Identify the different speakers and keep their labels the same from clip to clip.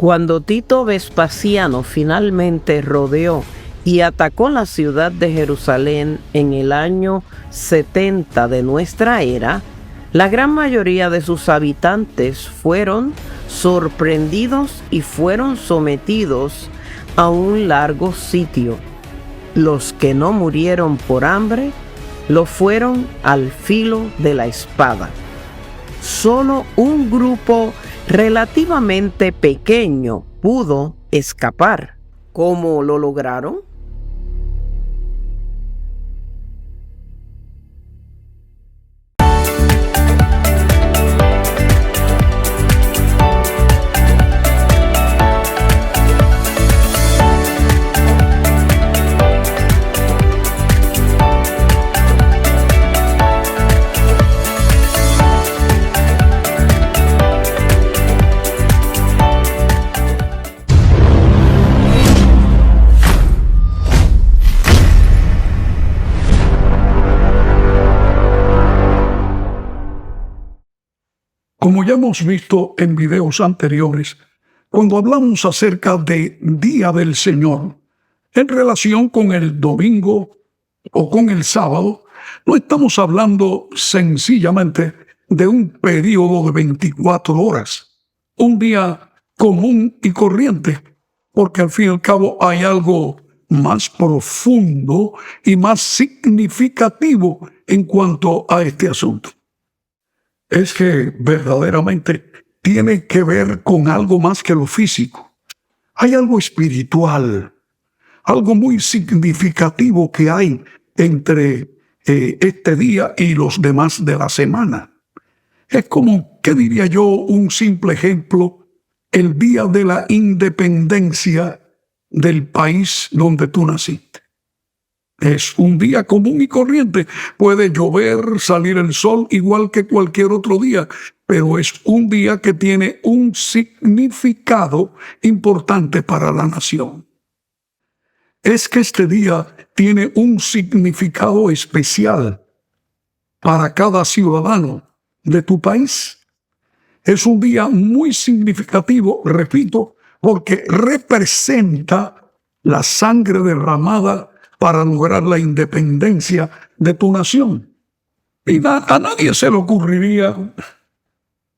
Speaker 1: Cuando Tito Vespasiano finalmente rodeó y atacó la ciudad de Jerusalén en el año 70 de nuestra era, la gran mayoría de sus habitantes fueron sorprendidos y fueron sometidos a un largo sitio. Los que no murieron por hambre, lo fueron al filo de la espada. Solo un grupo relativamente pequeño pudo escapar. ¿Cómo lo lograron?
Speaker 2: Como ya hemos visto en videos anteriores, cuando hablamos acerca de Día del Señor, en relación con el domingo o con el sábado, no estamos hablando sencillamente de un periodo de 24 horas, un día común y corriente, porque al fin y al cabo hay algo más profundo y más significativo en cuanto a este asunto. Es que verdaderamente tiene que ver con algo más que lo físico. Hay algo espiritual, algo muy significativo que hay entre este día y los demás de la semana. Es como, ¿qué diría yo? Un simple ejemplo, el día de la independencia del país donde tú naciste. Es un día común y corriente. Puede llover, salir el sol, igual que cualquier otro día, pero es un día que tiene un significado importante para la nación. Es que este día tiene un significado especial para cada ciudadano de tu país. Es un día muy significativo, repito, porque representa la sangre derramada para lograr la independencia de tu nación. Y a nadie se le ocurriría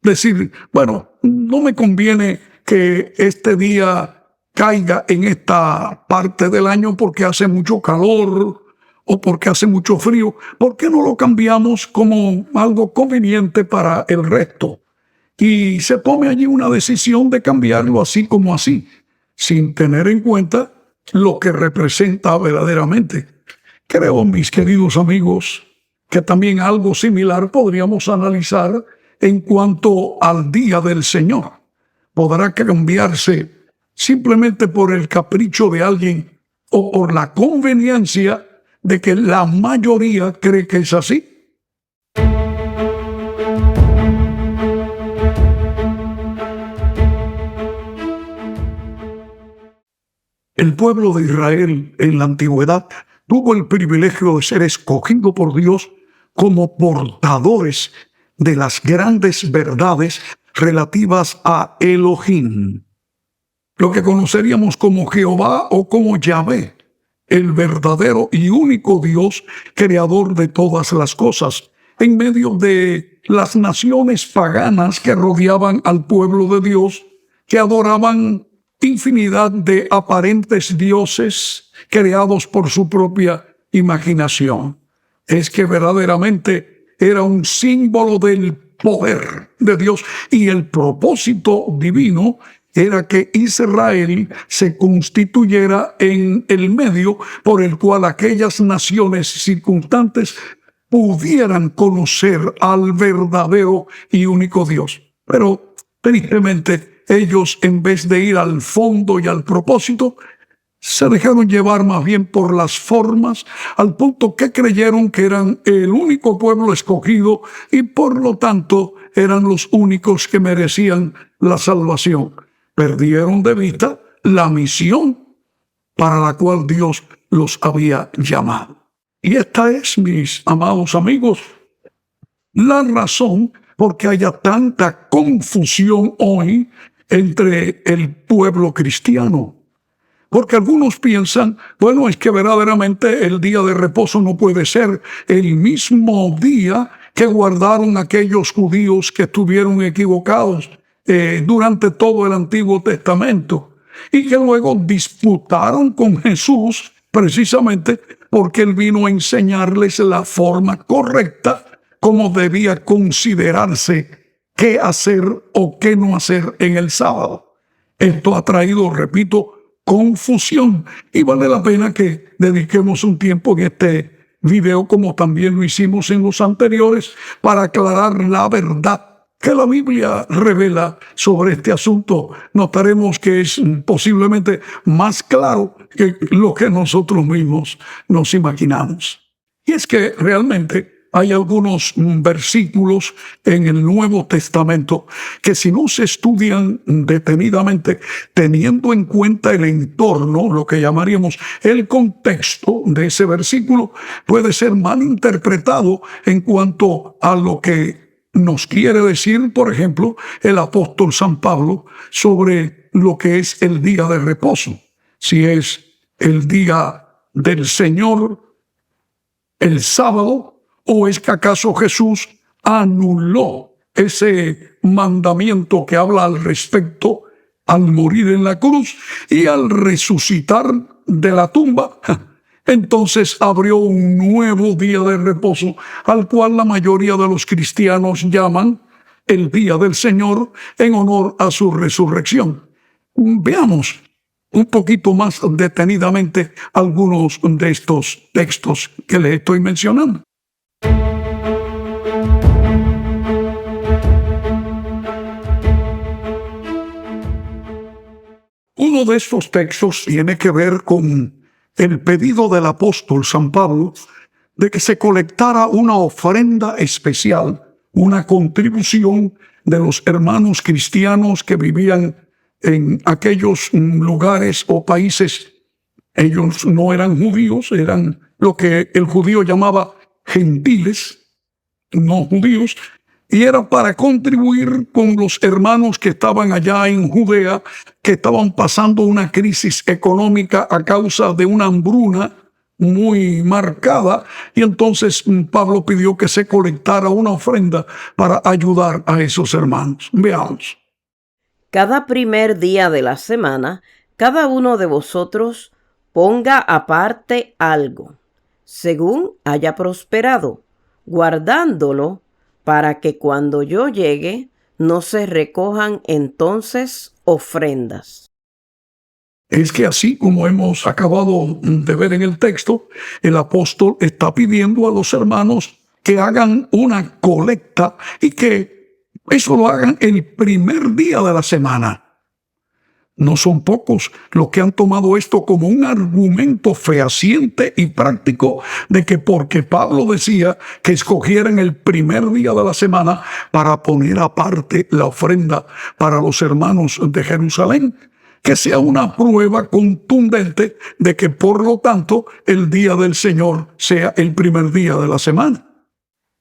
Speaker 2: decir, bueno, no me conviene que este día caiga en esta parte del año porque hace mucho calor o porque hace mucho frío. ¿Por qué no lo cambiamos como algo conveniente para el resto? Y se tome allí una decisión de cambiarlo así como así, sin tener en cuenta lo que representa verdaderamente. Creo, mis queridos amigos, que también algo similar podríamos analizar en cuanto al Día del Señor. Podrá cambiarse simplemente por el capricho de alguien o por la conveniencia de que la mayoría cree que es así. El pueblo de Israel en la antigüedad tuvo el privilegio de ser escogido por Dios como portadores de las grandes verdades relativas a Elohim, lo que conoceríamos como Jehová o como Yahvé, el verdadero y único Dios creador de todas las cosas, en medio de las naciones paganas que rodeaban al pueblo de Dios, que adoraban infinidad de aparentes dioses creados por su propia imaginación. Es que verdaderamente era un símbolo del poder de Dios y el propósito divino era que Israel se constituyera en el medio por el cual aquellas naciones circunstantes pudieran conocer al verdadero y único Dios. Pero tristemente, ellos, en vez de ir al fondo y al propósito, se dejaron llevar más bien por las formas, al punto que creyeron que eran el único pueblo escogido y por lo tanto eran los únicos que merecían la salvación. Perdieron de vista la misión para la cual Dios los había llamado. Y esta es, mis amados amigos, la razón por qué haya tanta confusión hoy entre el pueblo cristiano. Porque algunos piensan, bueno, es que verdaderamente el día de reposo no puede ser el mismo día que guardaron aquellos judíos que estuvieron equivocados durante todo el Antiguo Testamento y que luego disputaron con Jesús precisamente porque él vino a enseñarles la forma correcta como debía considerarse qué hacer o qué no hacer en el sábado. Esto ha traído, repito, confusión y vale la pena que dediquemos un tiempo en este video, como también lo hicimos en los anteriores, para aclarar la verdad que la Biblia revela sobre este asunto. Notaremos que es posiblemente más claro que lo que nosotros mismos nos imaginamos. Y es que realmente hay algunos versículos en el Nuevo Testamento que, si no se estudian detenidamente, teniendo en cuenta el entorno, lo que llamaríamos el contexto de ese versículo, puede ser mal interpretado en cuanto a lo que nos quiere decir, por ejemplo, el apóstol San Pablo sobre lo que es el día de reposo. Si es el día del Señor, el sábado, ¿o es que acaso Jesús anuló ese mandamiento que habla al respecto al morir en la cruz y al resucitar de la tumba? Entonces abrió un nuevo día de reposo, al cual la mayoría de los cristianos llaman el día del Señor en honor a su resurrección. Veamos un poquito más detenidamente algunos de estos textos que les estoy mencionando. Uno de estos textos tiene que ver con el pedido del apóstol San Pablo de que se colectara una ofrenda especial, una contribución de los hermanos cristianos que vivían en aquellos lugares o países. Ellos no eran judíos, eran lo que el judío llamaba gentiles, no judíos, y era para contribuir con los hermanos que estaban allá en Judea, que estaban pasando una crisis económica a causa de una hambruna muy marcada, y entonces Pablo pidió que se colectara una ofrenda para ayudar a esos hermanos. Veamos.
Speaker 1: Cada primer día de la semana, cada uno de vosotros ponga aparte algo, según haya prosperado, guardándolo para que cuando yo llegue no se recojan entonces ofrendas.
Speaker 2: Es que así como hemos acabado de ver en el texto, el apóstol está pidiendo a los hermanos que hagan una colecta y que eso lo hagan el primer día de la semana. No son pocos los que han tomado esto como un argumento fehaciente y práctico de que porque Pablo decía que escogieran el primer día de la semana para poner aparte la ofrenda para los hermanos de Jerusalén, que sea una prueba contundente de que por lo tanto el día del Señor sea el primer día de la semana.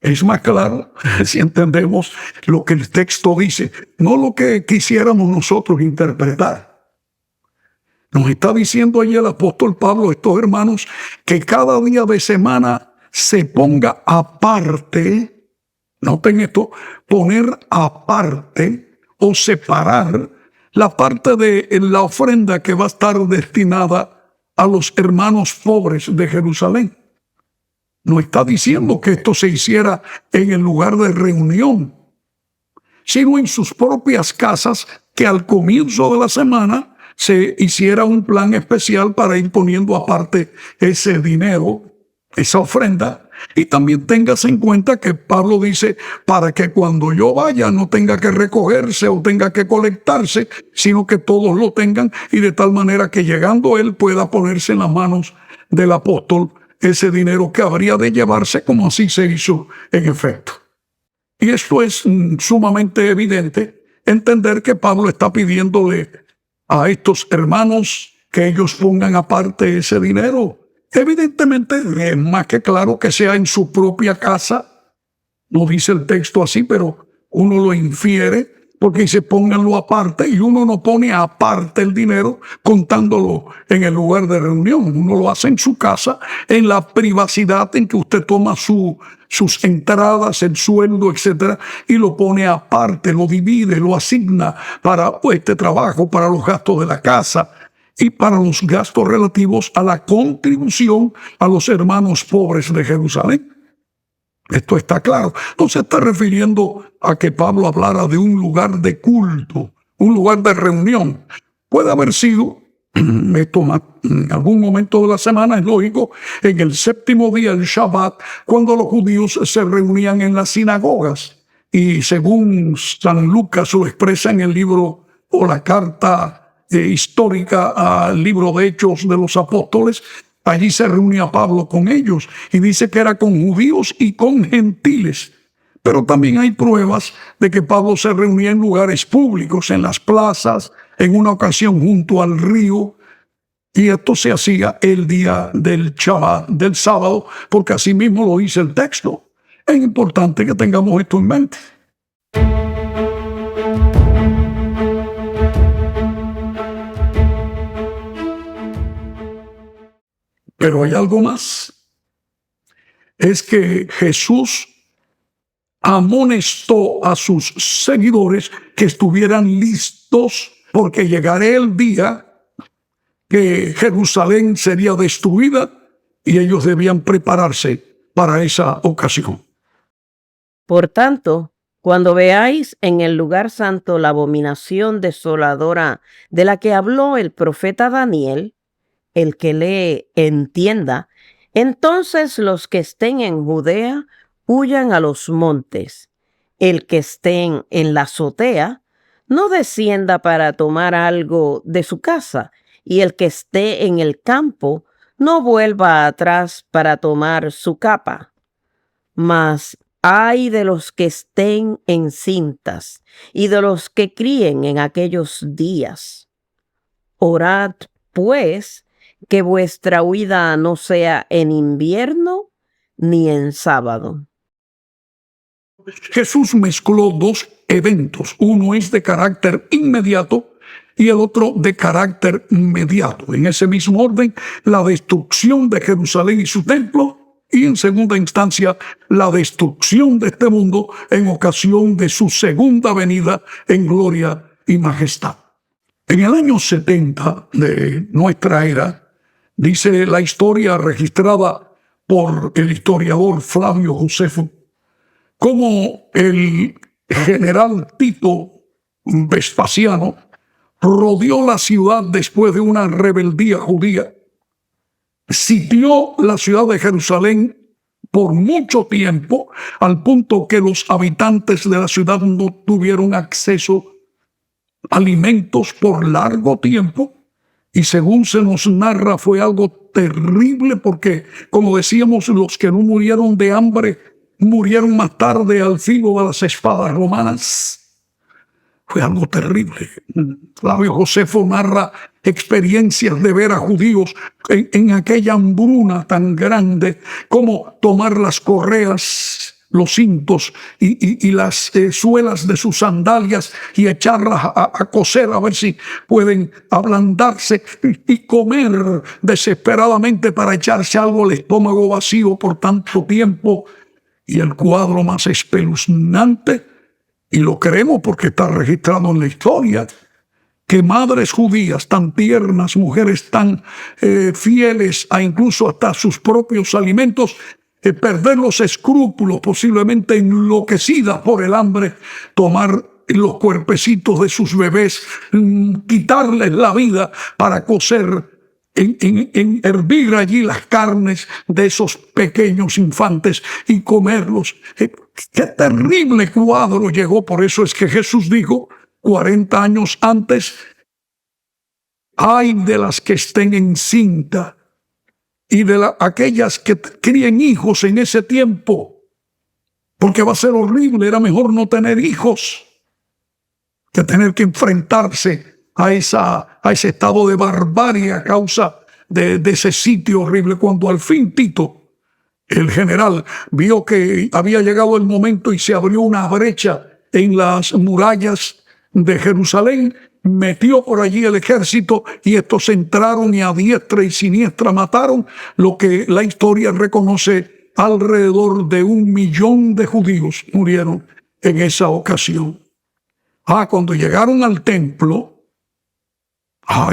Speaker 2: Es más claro si entendemos lo que el texto dice, no lo que quisiéramos nosotros interpretar. Nos está diciendo allí el apóstol Pablo, estos hermanos, que cada día de semana se ponga aparte, noten esto, poner aparte o separar la parte de la ofrenda que va a estar destinada a los hermanos pobres de Jerusalén. No está diciendo que esto se hiciera en el lugar de reunión, sino en sus propias casas, que al comienzo de la semana se hiciera un plan especial para ir poniendo aparte ese dinero, esa ofrenda. Y también tengas en cuenta que Pablo dice, para que cuando yo vaya no tenga que recogerse o tenga que colectarse, sino que todos lo tengan, y de tal manera que llegando él pueda ponerse en las manos del apóstol ese dinero que habría de llevarse, como así se hizo en efecto. Y esto es sumamente evidente, entender que Pablo está pidiéndole a estos hermanos que ellos pongan aparte ese dinero. Evidentemente es más que claro que sea en su propia casa. No dice el texto así, pero uno lo infiere, porque dice pónganlo aparte, y uno no pone aparte el dinero contándolo en el lugar de reunión. Uno lo hace en su casa, en la privacidad en que usted toma sus entradas, el sueldo, etcétera, y lo pone aparte, lo divide, lo asigna para este trabajo, para los gastos de la casa y para los gastos relativos a la contribución a los hermanos pobres de Jerusalén. Esto está claro. No se está refiriendo a que Pablo hablara de un lugar de culto, un lugar de reunión. Puede haber sido, en algún momento de la semana, es lógico, en el séptimo día, el Shabbat, cuando los judíos se reunían en las sinagogas. Y según San Lucas lo expresa en el libro o la carta histórica al libro de Hechos de los Apóstoles, allí se reunía Pablo con ellos y dice que era con judíos y con gentiles. Pero también hay pruebas de que Pablo se reunía en lugares públicos, en las plazas, en una ocasión junto al río. Y esto se hacía el día del Shabbat, del sábado, porque así mismo lo dice el texto. Es importante que tengamos esto en mente. Pero hay algo más. Es que Jesús amonestó a sus seguidores que estuvieran listos porque llegaría el día que Jerusalén sería destruida y ellos debían prepararse para esa ocasión.
Speaker 1: Por tanto, cuando veáis en el lugar santo la abominación desoladora de la que habló el profeta Daniel, el que lee entienda, entonces los que estén en Judea huyan a los montes. El que estén en la azotea no descienda para tomar algo de su casa, y el que esté en el campo no vuelva atrás para tomar su capa. Mas ay de los que estén encintas y de los que críen en aquellos días. Orad, pues, que vuestra huida no sea en invierno ni en sábado.
Speaker 2: Jesús mezcló dos eventos. Uno es de carácter inmediato y el otro de carácter mediato. En ese mismo orden, la destrucción de Jerusalén y su templo, y en segunda instancia, la destrucción de este mundo en ocasión de su segunda venida en gloria y majestad. En el año 70 de nuestra era, dice la historia registrada por el historiador Flavio Josefo, como el general Tito Vespasiano rodeó la ciudad después de una rebeldía judía, sitió la ciudad de Jerusalén por mucho tiempo, al punto que los habitantes de la ciudad no tuvieron acceso a alimentos por largo tiempo. Y según se nos narra, fue algo terrible porque, como decíamos, los que no murieron de hambre murieron más tarde al filo de las espadas romanas. Fue algo terrible. Flavio Josefo narra experiencias de ver a judíos en aquella hambruna tan grande, como tomar las correas, los cintos y las suelas de sus sandalias y echarlas a coser a ver si pueden ablandarse y comer desesperadamente para echarse algo al estómago vacío por tanto tiempo. Y el cuadro más espeluznante, y lo creemos porque está registrado en la historia, que madres judías tan tiernas, mujeres tan fieles a incluso hasta sus propios alimentos, perder los escrúpulos, posiblemente enloquecidas por el hambre, tomar los cuerpecitos de sus bebés, quitarles la vida para cocer, en hervir allí las carnes de esos pequeños infantes y comerlos. ¡Qué terrible cuadro llegó! Por eso es que Jesús dijo 40 años antes: ay de las que estén encinta y de aquellas que críen hijos en ese tiempo, porque va a ser horrible. Era mejor no tener hijos que tener que enfrentarse a ese estado de barbarie a causa de ese sitio horrible. Cuando al fin Tito, el general, vio que había llegado el momento y se abrió una brecha en las murallas de Jerusalén, metió por allí el ejército y estos entraron y a diestra y siniestra mataron lo que la historia reconoce: alrededor de 1 millón de judíos murieron en esa ocasión. Cuando llegaron al templo,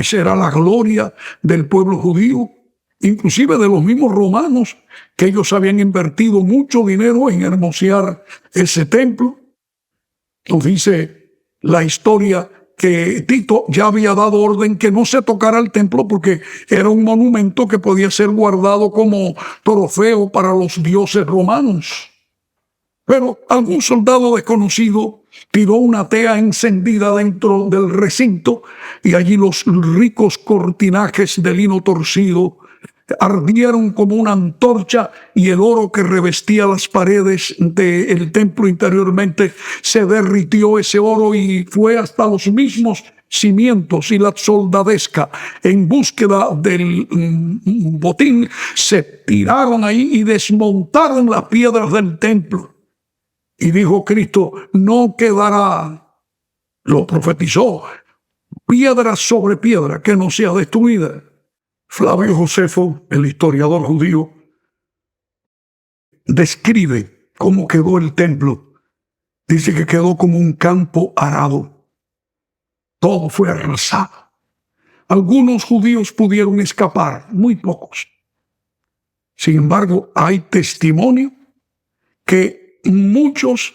Speaker 2: esa era la gloria del pueblo judío, inclusive de los mismos romanos, que ellos habían invertido mucho dinero en hermosear ese templo. Nos dice la historia que Tito ya había dado orden que no se tocara el templo porque era un monumento que podía ser guardado como trofeo para los dioses romanos. Pero algún soldado desconocido tiró una tea encendida dentro del recinto y allí los ricos cortinajes de lino torcido ardieron como una antorcha y el oro que revestía las paredes del templo interiormente se derritió ese oro y fue hasta los mismos cimientos, y la soldadesca, en búsqueda del botín, se tiraron ahí y desmontaron las piedras del templo. Y dijo Cristo: no quedará, lo profetizó, piedra sobre piedra que no sea destruida. Flavio Josefo, el historiador judío, describe cómo quedó el templo. Dice que quedó como un campo arado. Todo fue arrasado. Algunos judíos pudieron escapar, muy pocos. Sin embargo, hay testimonio que muchos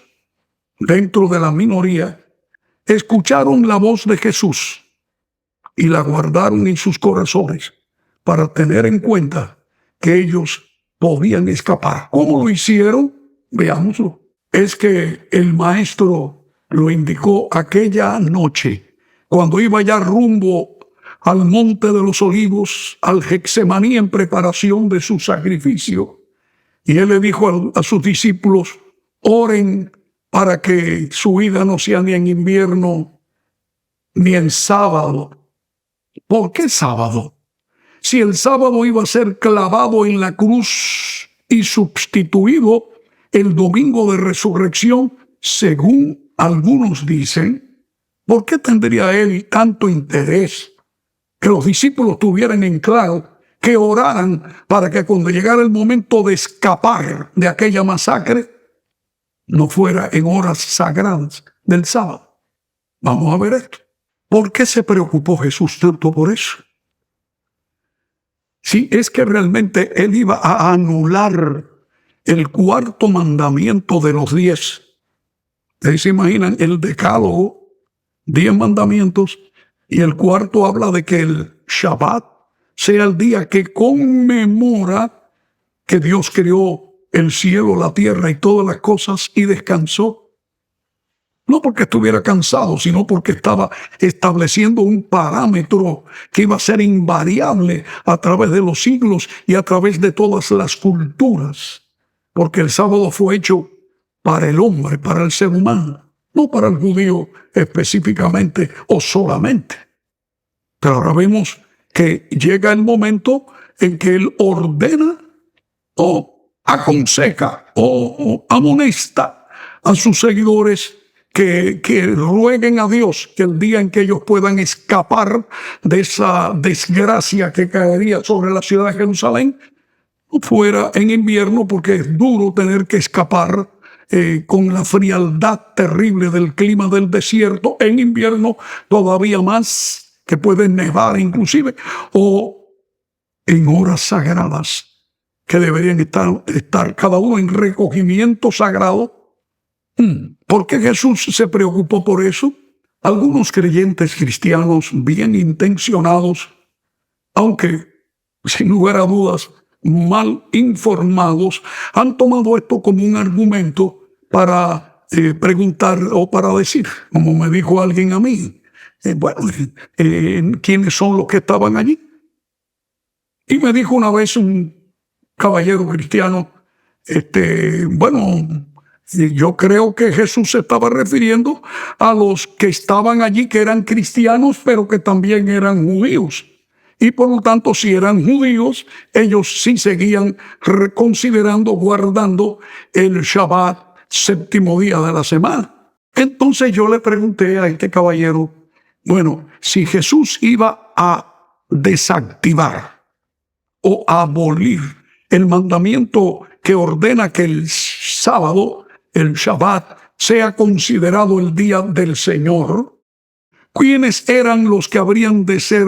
Speaker 2: dentro de la minoría escucharon la voz de Jesús y la guardaron en sus corazones para tener en cuenta que ellos podían escapar. ¿Cómo lo hicieron? Veámoslo. Es que el maestro lo indicó aquella noche, cuando iba ya rumbo al monte de los olivos, al Getsemaní, en preparación de su sacrificio. Y él le dijo a sus discípulos: oren para que su vida no sea ni en invierno ni en sábado. ¿Por qué sábado? Si el sábado iba a ser clavado en la cruz y sustituido el domingo de resurrección, según algunos dicen, ¿por qué tendría él tanto interés que los discípulos tuvieran en claro, que oraran para que cuando llegara el momento de escapar de aquella masacre, no fuera en horas sagradas del sábado? Vamos a ver esto. ¿Por qué se preocupó Jesús tanto por eso? Si es que realmente él iba a anular el cuarto mandamiento de los 10. Ustedes se imaginan el decálogo, 10 mandamientos, y el cuarto habla de que el Shabbat sea el día que conmemora que Dios creó el cielo, la tierra y todas las cosas y descansó. No porque estuviera cansado, sino porque estaba estableciendo un parámetro que iba a ser invariable a través de los siglos y a través de todas las culturas. Porque el sábado fue hecho para el hombre, para el ser humano, no para el judío específicamente o solamente. Pero ahora vemos que llega el momento en que él ordena o aconseja o amonesta a sus seguidores que rueguen a Dios que el día en que ellos puedan escapar de esa desgracia que caería sobre la ciudad de Jerusalén no fuera en invierno, porque es duro tener que escapar con la frialdad terrible del clima del desierto. En invierno todavía más, que puede nevar inclusive, o en horas sagradas que deberían estar cada uno en recogimiento sagrado. ¿Por qué Jesús se preocupó por eso? Algunos creyentes cristianos bien intencionados, aunque sin lugar a dudas mal informados, han tomado esto como un argumento para preguntar o para decir, como me dijo alguien a mí, ¿quiénes son los que estaban allí? Y me dijo una vez un caballero cristiano, yo creo que Jesús se estaba refiriendo a los que estaban allí, que eran cristianos, pero que también eran judíos. Y por lo tanto, si eran judíos, ellos sí seguían considerando, guardando el Shabbat, séptimo día de la semana. Entonces yo le pregunté a este caballero, bueno, si Jesús iba a desactivar o abolir el mandamiento que ordena que el sábado, el Shabbat, sea considerado el día del Señor, ¿quiénes eran los que habrían de ser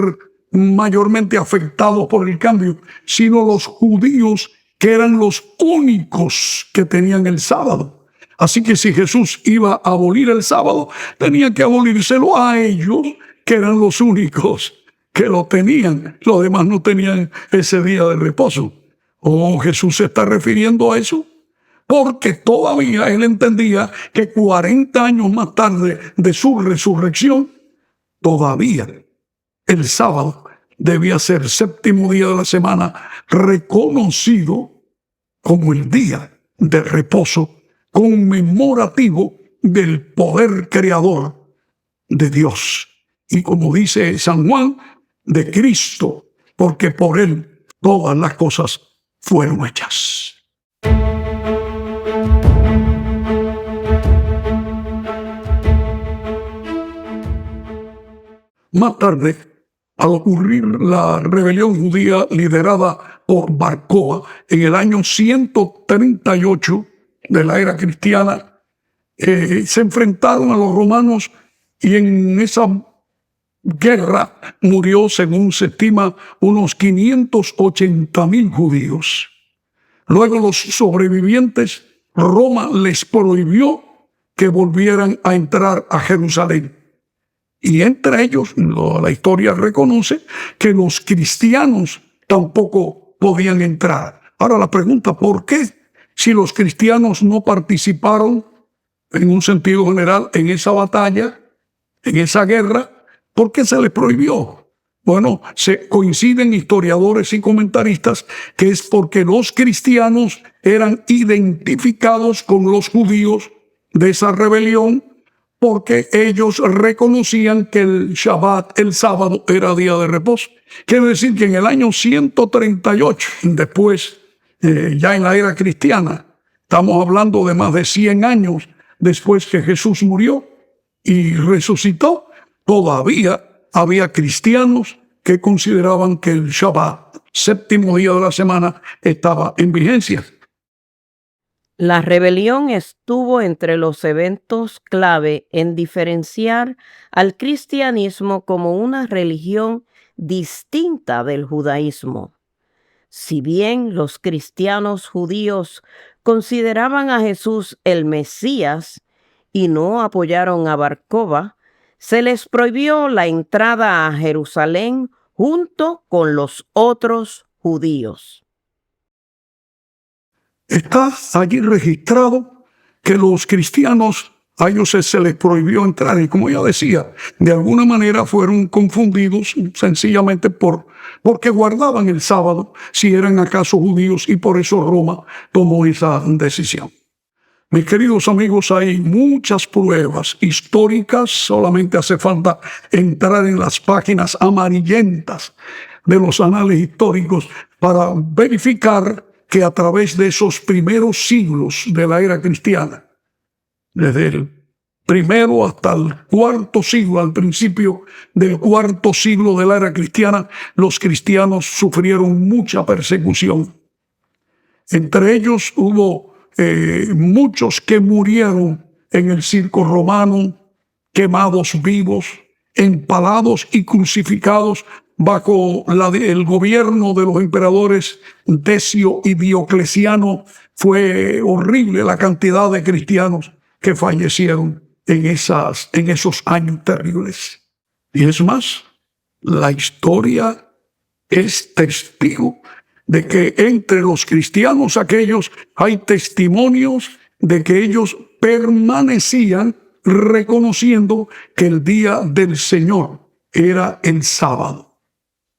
Speaker 2: mayormente afectados por el cambio? Sino los judíos, que eran los únicos que tenían el sábado. Así que si Jesús iba a abolir el sábado, tenía que abolírselo a ellos, que eran los únicos que lo tenían. Los demás no tenían ese día de reposo. ¿Oh, Jesús se está refiriendo a eso? Porque todavía él entendía que 40 años más tarde de su resurrección, todavía el sábado debía ser séptimo día de la semana, reconocido como el día de reposo conmemorativo del poder creador de Dios. Y como dice San Juan, de Cristo, porque por él todas las cosas fueron hechas. Más tarde, al ocurrir la rebelión judía liderada por Bar Kokhba en el año 138 de la era cristiana, se enfrentaron a los romanos y en esa guerra murió, según se estima, unos 580,000 judíos. Luego los sobrevivientes, Roma les prohibió que volvieran a entrar a Jerusalén. Y entre ellos, la historia reconoce que los cristianos tampoco podían entrar. Ahora la pregunta, ¿por qué? Si los cristianos no participaron, en un sentido general, en esa batalla, en esa guerra, ¿por qué se les prohibió? Bueno, se coinciden historiadores y comentaristas que es porque los cristianos eran identificados con los judíos de esa rebelión, porque ellos reconocían que el Shabbat, el sábado, era día de reposo. Quiere decir que en el año 138, después, ya en la era cristiana, estamos hablando de más de 100 años después que Jesús murió y resucitó, todavía había cristianos que consideraban que el Shabbat, séptimo día de la semana, estaba en vigencia.
Speaker 1: La rebelión estuvo entre los eventos clave en diferenciar al cristianismo como una religión distinta del judaísmo. Si bien los cristianos judíos consideraban a Jesús el Mesías y no apoyaron a Bar Kokhba, se les prohibió la entrada a Jerusalén junto con los otros judíos.
Speaker 2: Está allí registrado que los cristianos, a ellos se les prohibió entrar. Y como ya decía, de alguna manera fueron confundidos sencillamente porque guardaban el sábado, si eran acaso judíos, y por eso Roma tomó esa decisión. Mis queridos amigos, hay muchas pruebas históricas, solamente hace falta entrar en las páginas amarillentas de los anales históricos para verificar que a través de esos primeros siglos de la era cristiana, desde el primero hasta el cuarto siglo, al principio del cuarto siglo de la era cristiana, los cristianos sufrieron mucha persecución. Entre ellos hubo muchos que murieron en el circo romano, quemados vivos, empalados y crucificados bajo el gobierno de los emperadores Decio y Diocleciano. Fue horrible la cantidad de cristianos que fallecieron en esos años terribles. Y es más, la historia es testigo de que entre los cristianos aquellos hay testimonios de que ellos permanecían reconociendo que el día del Señor era el sábado.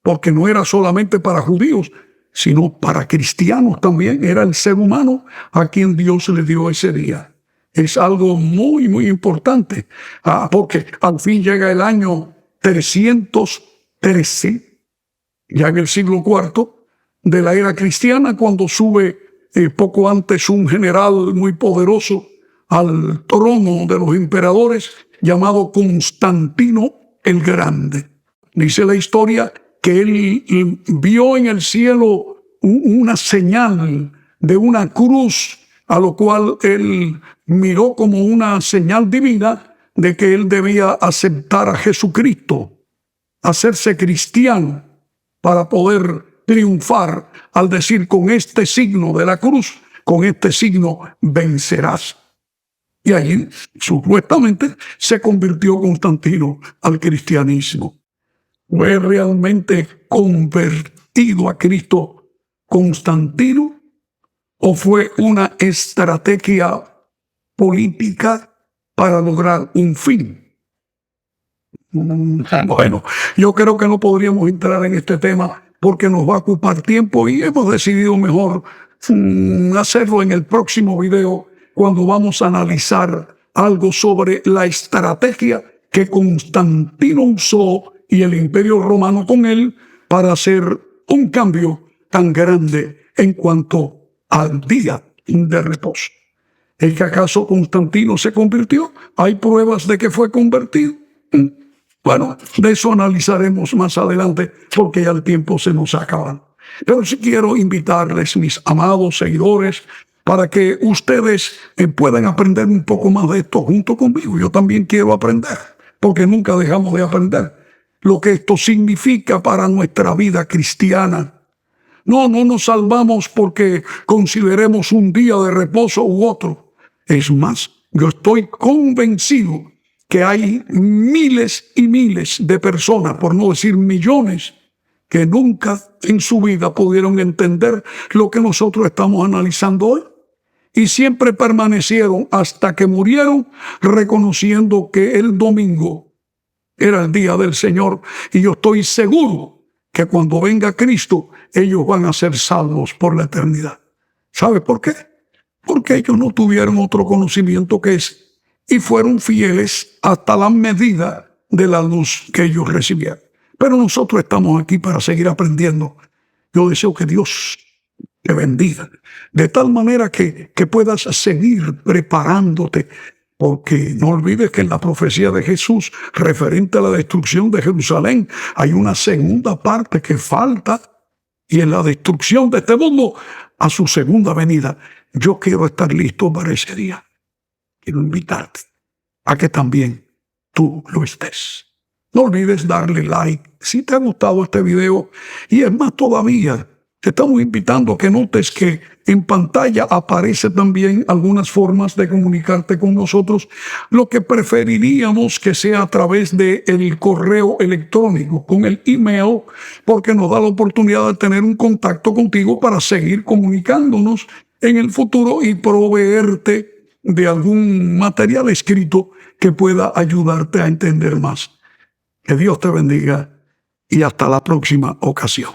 Speaker 2: Porque no era solamente para judíos, sino para cristianos también. Era el ser humano a quien Dios le dio ese día. Es algo muy, muy importante, porque al fin llega el año 313, ya en el siglo IV de la era cristiana, cuando sube poco antes un general muy poderoso al trono de los emperadores llamado Constantino el Grande. Dice la historia que él vio en el cielo una señal de una cruz, a lo cual él miró como una señal divina de que él debía aceptar a Jesucristo, hacerse cristiano, para poder triunfar al decir: con este signo de la cruz, con este signo vencerás. Y allí supuestamente se convirtió Constantino al cristianismo. ¿Fue realmente convertido a Cristo Constantino o fue una estrategia política para lograr un fin? Bueno, yo creo que no podríamos entrar en este tema porque nos va a ocupar tiempo y hemos decidido mejor hacerlo en el próximo video, cuando vamos a analizar algo sobre la estrategia que Constantino usó y el Imperio Romano con él para hacer un cambio tan grande en cuanto al día de reposo. ¿Es que acaso Constantino se convirtió? ¿Hay pruebas de que fue convertido? Bueno, de eso analizaremos más adelante porque ya el tiempo se nos acaba. Pero sí quiero invitarles, mis amados seguidores, para que ustedes puedan aprender un poco más de esto junto conmigo. Yo también quiero aprender, porque nunca dejamos de aprender lo que esto significa para nuestra vida cristiana. No nos salvamos porque consideremos un día de reposo u otro. Es más, yo estoy convencido que hay miles y miles de personas, por no decir millones, que nunca en su vida pudieron entender lo que nosotros estamos analizando hoy. Y siempre permanecieron hasta que murieron reconociendo que el domingo era el día del Señor. Y yo estoy seguro que cuando venga Cristo, ellos van a ser salvos por la eternidad. ¿Sabe por qué? Porque ellos no tuvieron otro conocimiento que ese y fueron fieles hasta la medida de la luz que ellos recibieron. Pero nosotros estamos aquí para seguir aprendiendo. Yo deseo que Dios te bendiga, de tal manera que puedas seguir preparándote, porque no olvides que en la profecía de Jesús referente a la destrucción de Jerusalén hay una segunda parte que falta, y en la destrucción de este mundo a su segunda venida. Yo quiero estar listo para ese día. Quiero invitarte a que también tú lo estés. No olvides darle like si te ha gustado este video, y es más todavía, te estamos invitando a que notes que en pantalla aparece también algunas formas de comunicarte con nosotros, lo que preferiríamos que sea a través del correo electrónico, con el email, porque nos da la oportunidad de tener un contacto contigo para seguir comunicándonos en el futuro y proveerte de algún material escrito que pueda ayudarte a entender más. Que Dios te bendiga y hasta la próxima ocasión.